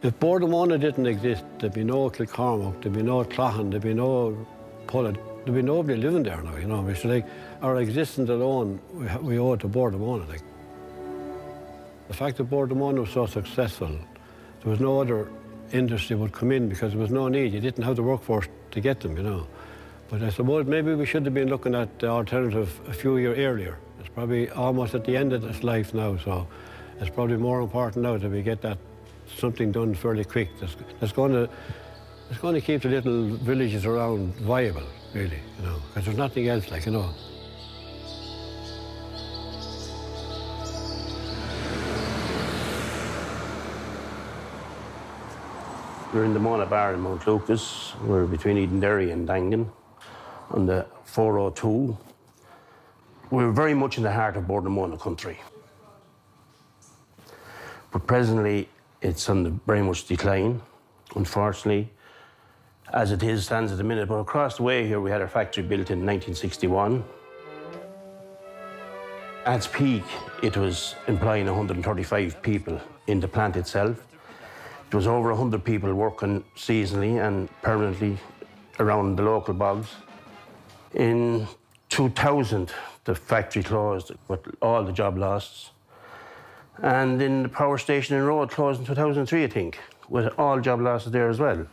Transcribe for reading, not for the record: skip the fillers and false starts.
If Móna didn't exist, there'd be no Kilcormac, there'd be no Clachan, there'd be no Pullett, there'd be nobody living there now, you know. It's like our existence alone, we owe it to Móna. Like. The fact that Móna was so successful, there was no other industry would come in because there was no need. You didn't have the workforce to get them, you know. But I suppose maybe we should have been looking at the alternative a few years earlier. It's probably almost at the end of its life now, so it's probably more important now that we get that something done fairly quick. That's going to keep the little villages around viable, really, you know, because there's nothing else, like, you know. We're in the Móna bar in Mount Lucas. We're between Edenderry and Dangan on the 402. We're very much in the heart of Móna country. But presently, it's on the very much decline, unfortunately, as it stands at the minute. But across the way here, we had our factory built in 1961. At its peak, it was employing 135 people in the plant itself. There was over 100 people working seasonally and permanently around the local bogs. In 2000, the factory closed with all the job loss. And then the power station in Road closed in 2003, I think, with all job losses there as well.